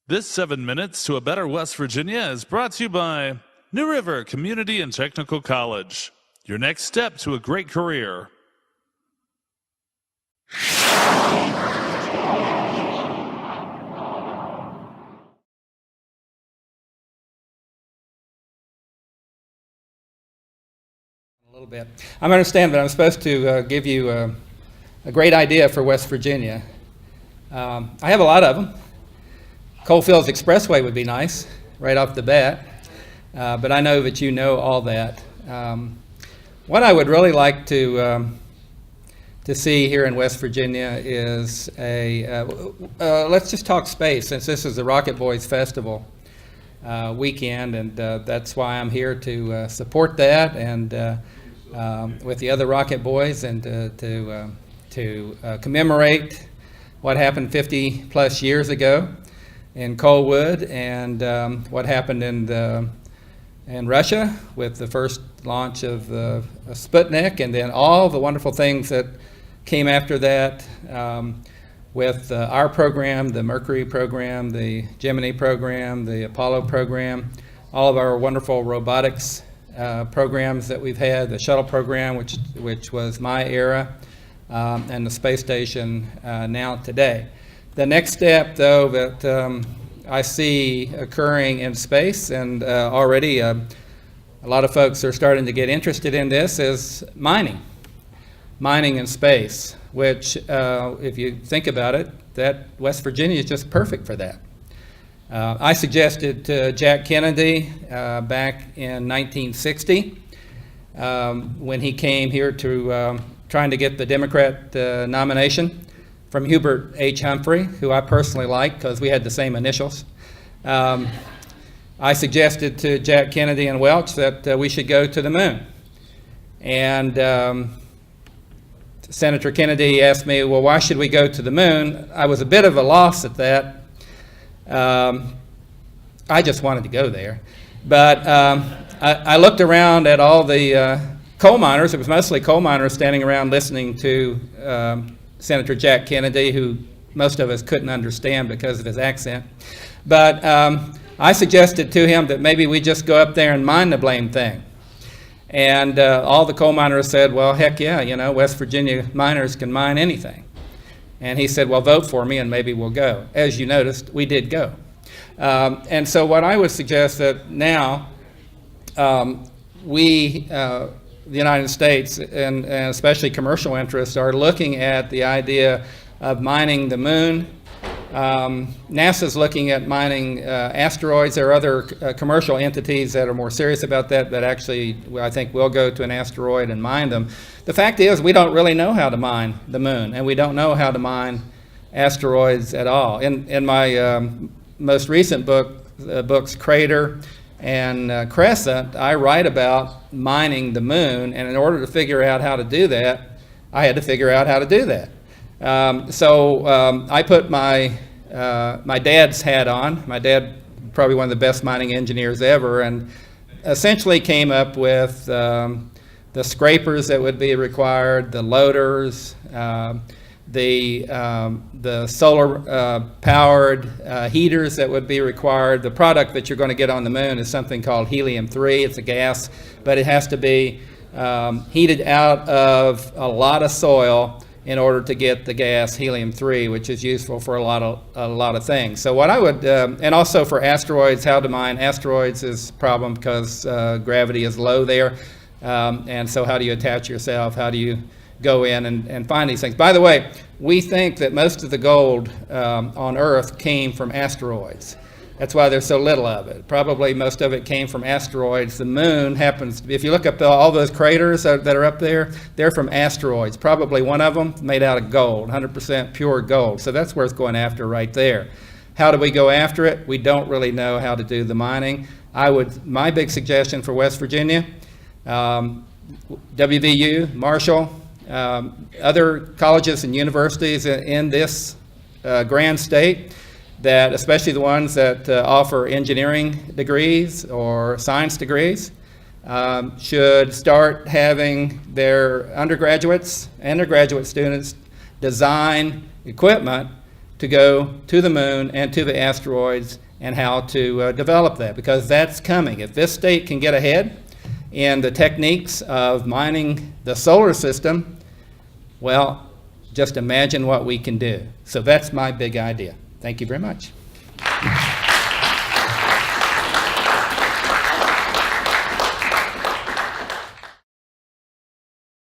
This 7 Minutes to a Better West Virginia is brought to you by New River Community and Technical College. Your next step to a great career. A little bit. I understand that I'm supposed to give you a great idea for West Virginia. I have a lot of them. Coalfields Expressway would be nice right off the bat, but I know that you know all that. What I would really like to see here in West Virginia is let's just talk space, since this is the Rocket Boys Festival weekend, and that's why I'm here to support that, and with the other Rocket Boys, and to commemorate what happened 50 plus years ago in Colwood, and what happened in Russia with the first launch of Sputnik, and then all the wonderful things that came after that with our program, the Mercury program, the Gemini program, the Apollo program, all of our wonderful robotics programs that we've had, the shuttle program, which was my era, and the space station now today. The next step, though, that I see occurring in space, and already a lot of folks are starting to get interested in this, is mining in space, which, if you think about it, that West Virginia is just perfect for that. I suggested to Jack Kennedy back in 1960, when he came here to trying to get the Democrat nomination from Hubert H. Humphrey, who I personally like because we had the same initials. I suggested to Jack Kennedy and Welch that we should go to the moon. And Senator Kennedy asked me, well, why should we go to the moon? I was a bit of a loss at that. I just wanted to go there. But I looked around at all the coal miners. It was mostly coal miners standing around listening to Senator Jack Kennedy, who most of us couldn't understand because of his accent. But I suggested to him that maybe we just go up there and mine the blame thing. And all the coal miners said, well, heck yeah, West Virginia miners can mine anything. And he said, well, vote for me and maybe we'll go. As you noticed, we did go. And so what I would suggest that now the United States, and especially commercial interests, are looking at the idea of mining the moon. NASA's looking at mining asteroids. There are other commercial entities that are more serious about that actually, I think, will go to an asteroid and mine them. The fact is, we don't really know how to mine the moon, and we don't know how to mine asteroids at all. In my most recent books, Crater and Crescent, I write about mining the moon, and in order to figure out how to do that, I had to figure out how to do that. So I put my dad's hat on. My dad, probably one of the best mining engineers ever, and essentially came up with the scrapers that would be required, the loaders, the solar powered heaters that would be required. The product that you're going to get on the moon is something called helium-3. It's a gas, but it has to be heated out of a lot of soil in order to get the gas helium-3, which is useful for a lot of things. So what I would, and also for asteroids, how to mine asteroids is a problem because gravity is low there. And so how do you attach yourself? How do you go in and find these things? By the way, we think that most of the gold on Earth came from asteroids. That's why there's so little of it. Probably most of it came from asteroids. The moon happens to be, if you look up all those craters that are up there, they're from asteroids. Probably one of them made out of gold, 100% pure gold. So that's where it's going after right there. How do we go after it? We don't really know how to do the mining. My big suggestion for West Virginia, WVU, Marshall, other colleges and universities in this grand state, that especially the ones that offer engineering degrees or science degrees, should start having their undergraduates and their graduate students design equipment to go to the moon and to the asteroids and how to develop that, because that's coming. If this state can get ahead in the techniques of mining the solar system, well, just imagine what we can do. So that's my big idea. Thank you very much.